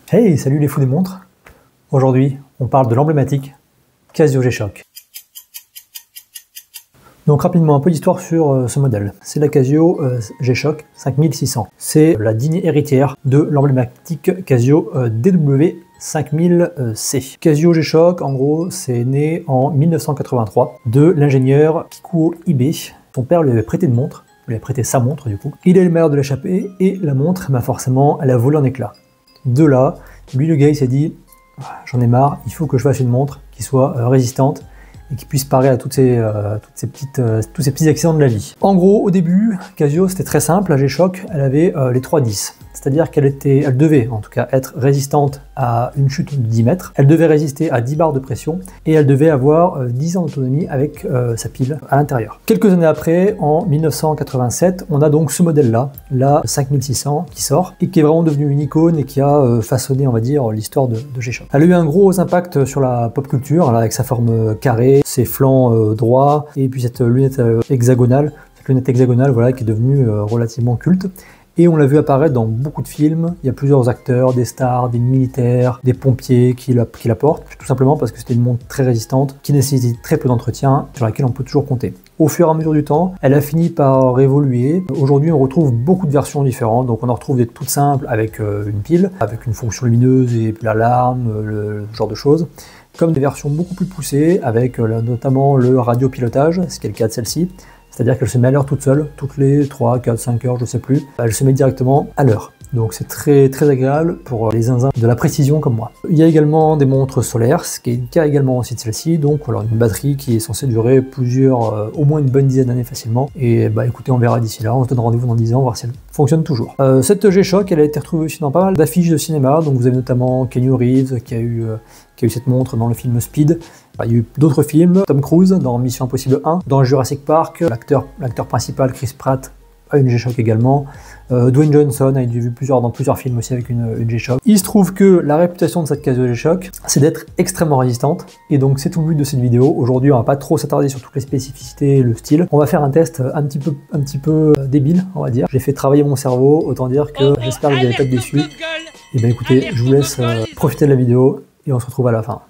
Hey, salut les fous des montres. Aujourd'hui, on parle de l'emblématique Casio G-Shock. Donc rapidement, un peu d'histoire sur ce modèle. C'est la Casio G-Shock 5600. C'est la digne héritière de l'emblématique Casio DW5000C. Casio G-Shock, en gros, c'est né en 1983 de l'ingénieur Kikuo Ibe. Son père lui avait prêté une montre, lui avait prêté sa montre du coup. Il a eu le malheur de l'échapper et la montre, forcément, elle a volé en éclats. De là, lui le gars il s'est dit j'en ai marre, il faut que je fasse une montre qui soit résistante et qui puisse parer à tous ces petits accidents de la vie. En gros, au début, Casio c'était très simple, la G-Shock elle avait les 310, c'est-à-dire qu'elle devait en tout cas être résistante à une chute de 10 mètres, elle devait résister à 10 barres de pression et elle devait avoir 10 ans d'autonomie avec sa pile à l'intérieur. Quelques années après, en 1987, on a donc ce modèle-là, la 5600 qui sort et qui est vraiment devenu une icône et qui a façonné, on va dire, l'histoire de G-Shock. Elle a eu un gros impact sur la pop culture, là, avec sa forme carrée, ses flancs droits et puis cette lunette hexagonale, voilà, qui est devenue relativement culte. Et on l'a vu apparaître dans beaucoup de films. Il y a plusieurs acteurs, des stars, des militaires, des pompiers qui la portent, tout simplement parce que c'était une montre très résistante, qui nécessite très peu d'entretien, sur laquelle on peut toujours compter. Au fur et à mesure du temps, elle a fini par évoluer. Aujourd'hui, on retrouve beaucoup de versions différentes. Donc on en retrouve des toutes simples avec une pile, avec une fonction lumineuse et l'alarme, ce genre de choses, comme des versions beaucoup plus poussées, avec notamment le radiopilotage, ce qui est le cas de celle-ci. C'est-à-dire qu'elle se met à l'heure toute seule, toutes les 3, 4, 5 heures, je ne sais plus. Elle se met directement à l'heure. Donc c'est très agréable pour les zinzins de la précision comme moi. Il y a également des montres solaires, ce qui est le cas également aussi de celle-ci. Donc voilà, une batterie qui est censée durer au moins une bonne dizaine d'années facilement. Et bah écoutez, on verra d'ici là, on se donne rendez-vous dans 10 ans, voir si elle fonctionne toujours. Cette G-Shock, elle a été retrouvée aussi dans pas mal d'affiches de cinéma. Donc vous avez notamment Keanu Reeves qui a eu cette montre dans le film Speed. Il y a eu d'autres films, Tom Cruise dans Mission Impossible 1, dans Jurassic Park, l'acteur principal Chris Pratt a une G-Shock également, Dwayne Johnson a été vu dans plusieurs films aussi avec une G-Shock. Il se trouve que la réputation de cette Casio G-Shock, c'est d'être extrêmement résistante, et donc c'est tout le but de cette vidéo. Aujourd'hui, on va pas trop s'attarder sur toutes les spécificités et le style. On va faire un test un petit peu débile, on va dire. J'ai fait travailler mon cerveau, autant dire que j'espère que vous n'allez pas être déçus. Et ben écoutez, je vous laisse profiter de la vidéo, et on se retrouve à la fin.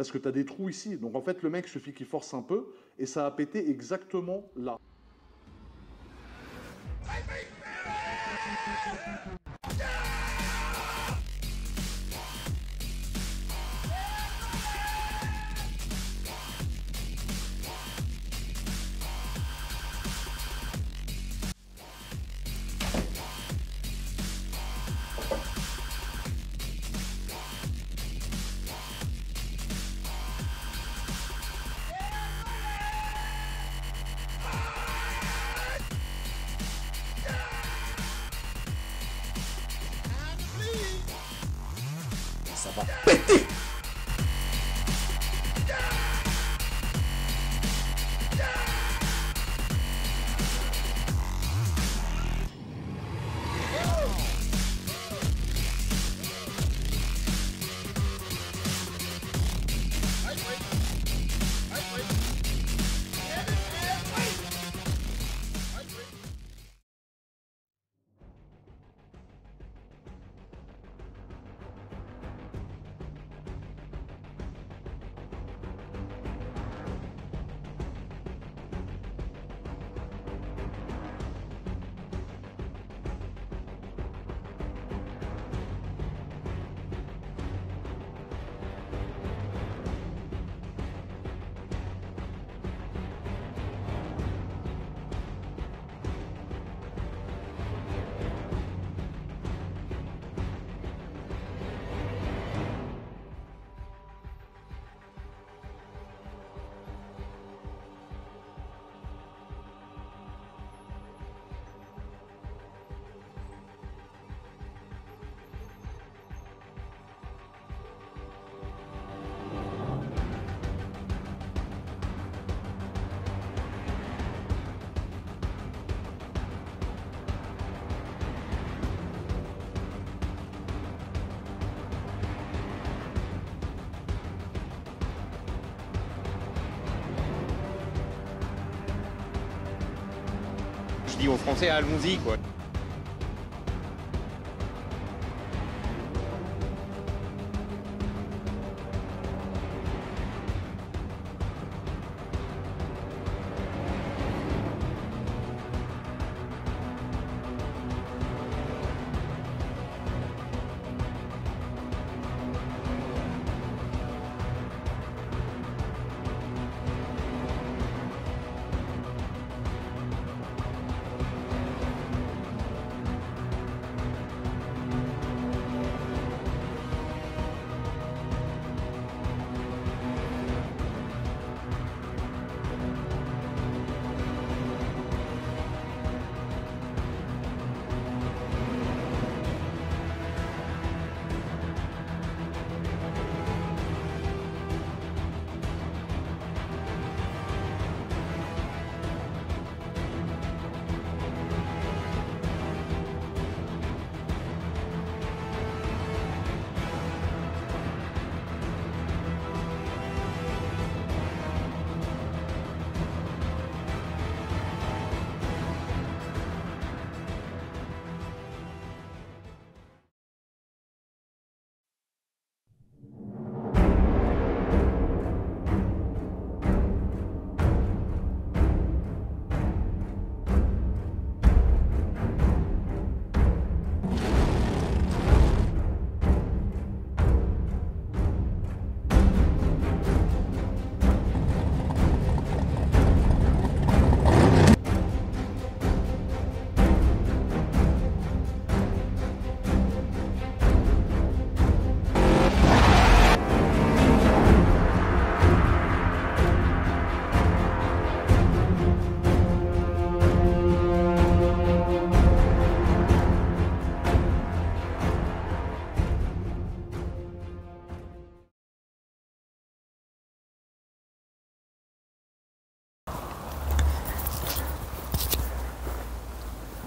parce que tu as des trous ici. Donc en fait, le mec, il suffit qu'il force un peu et ça a pété exactement là. Ça va péter. Je dis aux Français, allons-y, quoi.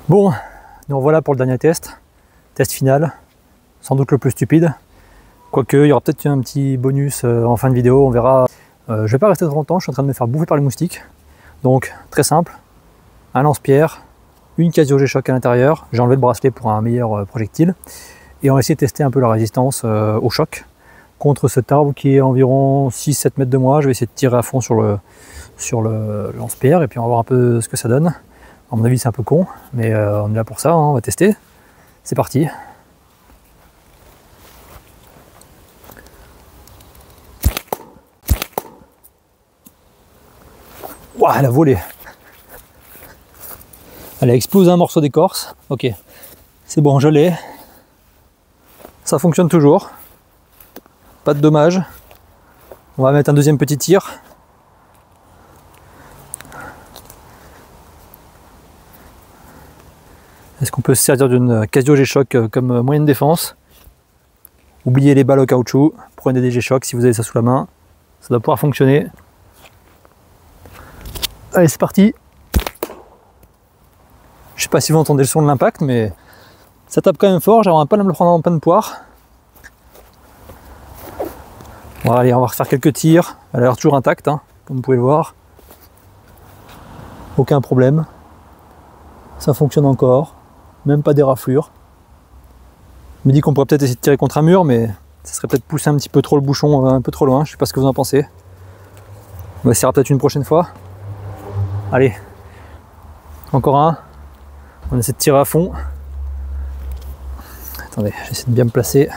Bon, nous revoilà pour le dernier test. Test final, sans doute le plus stupide. Quoique, il y aura peut-être un petit bonus en fin de vidéo, on verra. Je vais pas rester trop longtemps, je suis en train de me faire bouffer par les moustiques. Donc, très simple, un lance-pierre, une Casio G-Shock à l'intérieur. J'ai enlevé le bracelet pour un meilleur projectile. Et on va essayer de tester un peu la résistance au choc. contre cet arbre qui est environ 6-7 mètres de moi. Je vais essayer de tirer à fond sur le lance-pierre et puis on va voir un peu ce que ça donne. À mon avis c'est un peu con, mais on est là pour ça, hein, on va tester. C'est parti. Ouah, elle a volé. Elle a explosé un morceau d'écorce. Ok, c'est bon, je l'ai. Ça fonctionne toujours. Pas de dommages. On va mettre un deuxième petit tir. Est-ce qu'on peut se servir d'une Casio G-Shock comme moyen de défense? Oubliez les balles au caoutchouc, prenez des G-Shock si vous avez ça sous la main. Ça doit pouvoir fonctionner. Allez, c'est parti. Je sais pas si vous entendez le son de l'impact, mais ça tape quand même fort. J'aimerais pas me le prendre en pleine poire. Bon, allez, on va refaire quelques tirs. Elle a l'air toujours intacte, hein, comme vous pouvez le voir. Aucun problème. Ça fonctionne encore. Même pas des raflures. Je me dis qu'on pourrait peut-être essayer de tirer contre un mur, mais ça serait peut-être pousser un petit peu trop le bouchon, un peu trop loin. Je sais pas ce que vous en pensez. On va essayer peut-être une prochaine fois. Allez, encore un. On essaie de tirer à fond. Attendez, j'essaie de bien me placer.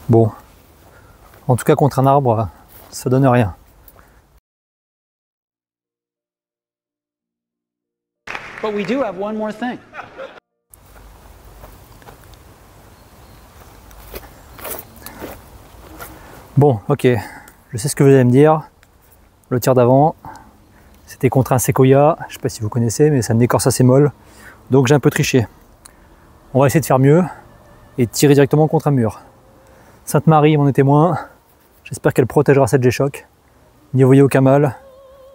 Bon, en tout cas contre un arbre, ça donne rien. But we do have one more thing. Bon, ok, je sais ce que vous allez me dire. Le tir d'avant, c'était contre un séquoia. Je sais pas si vous connaissez, mais c'est une écorce assez molle. Donc j'ai un peu triché. On va essayer de faire mieux et de tirer directement contre un mur. Sainte-Marie m'en est témoin. J'espère qu'elle protégera cette G-Shock. N'y voyez aucun mal.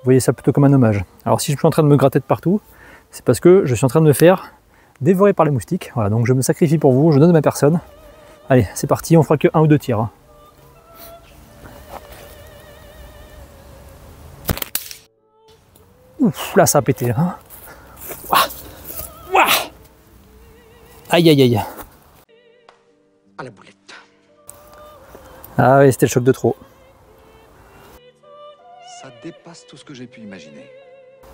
Voyez ça plutôt comme un hommage. Alors si je suis en train de me gratter de partout, c'est parce que je suis en train de me faire dévorer par les moustiques. Voilà, donc je me sacrifie pour vous, je donne ma personne. Allez, c'est parti, on fera que un ou deux tirs. Hein. Ouf, là ça a pété. Hein. Ouah. Ouah. Aïe aïe aïe. À la boulette. Ah oui, c'était le choc de trop. Ça dépasse tout ce que j'ai pu imaginer.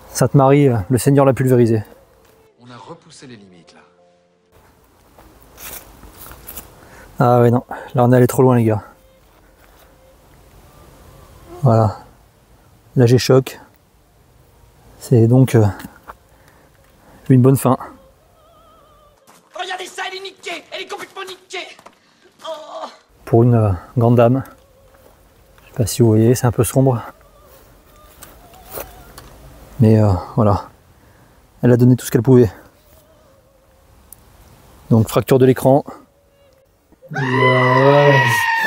Sainte-Marie, le Seigneur l'a pulvérisé. On a repoussé les limites là. Ah ouais non, là on est allé trop loin les gars. Voilà. Là j'ai choc. C'est donc une bonne fin. Regardez ça, elle est niquée. Elle est complètement niquée. Oh. Pour une grande dame. Je sais pas si vous voyez, c'est un peu sombre. Mais voilà. Elle a donné tout ce qu'elle pouvait. Donc fracture de l'écran.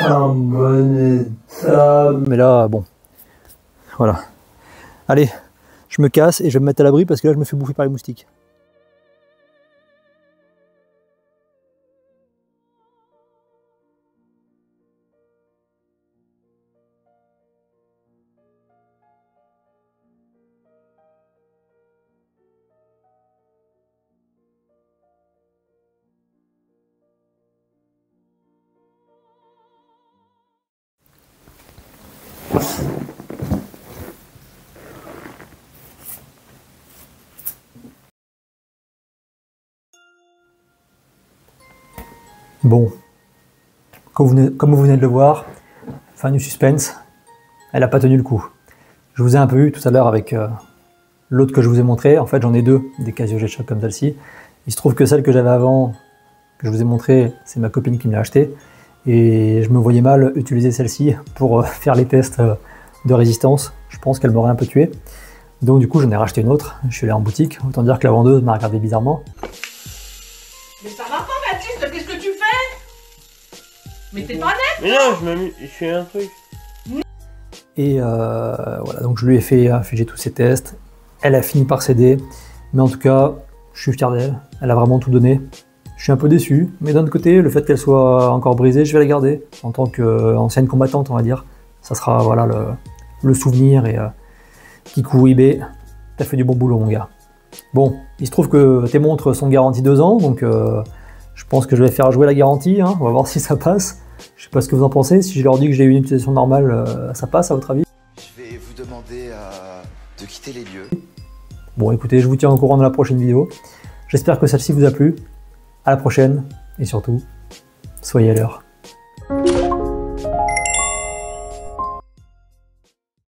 En bon état. Mais là, bon. Voilà. Allez, je me casse et je vais me mettre à l'abri parce que là je me fais bouffer par les moustiques. Bon, comme vous venez de le voir, fin du suspense, elle n'a pas tenu le coup. Je vous ai un peu eu tout à l'heure avec l'autre que je vous ai montré. En fait, j'en ai deux, des Casio G-Shock comme celle-ci. Il se trouve que celle que j'avais avant, que je vous ai montré, c'est ma copine qui me l'a achetée. Et je me voyais mal utiliser celle-ci pour faire les tests de résistance. Je pense qu'elle m'aurait un peu tué. Donc du coup, j'en ai racheté une autre. Je suis allé en boutique. Autant dire que la vendeuse m'a regardé bizarrement. Mais ça va pas, Baptiste, qu'est-ce que tu fais? Mais t'es pas net. Mais non, je fais un truc. Et voilà, donc je lui ai fait infliger tous ses tests. Elle a fini par céder. Mais en tout cas, je suis fier d'elle. Elle a vraiment tout donné. Je suis un peu déçu. Mais d'un autre côté, le fait qu'elle soit encore brisée, je vais la garder. En tant qu'ancienne combattante, on va dire. Ça sera voilà, le souvenir. Et Kikou eBay, t'as fait du bon boulot, mon gars. Bon, il se trouve que tes montres sont garanties 2 ans, donc je pense que je vais faire jouer la garantie, hein. On va voir si ça passe. Je sais pas ce que vous en pensez, si je leur dis que j'ai une utilisation normale, ça passe à votre avis? Je vais vous demander de quitter les lieux. Bon écoutez, je vous tiens au courant dans la prochaine vidéo. J'espère que celle-ci vous a plu. À la prochaine, et surtout, soyez à l'heure.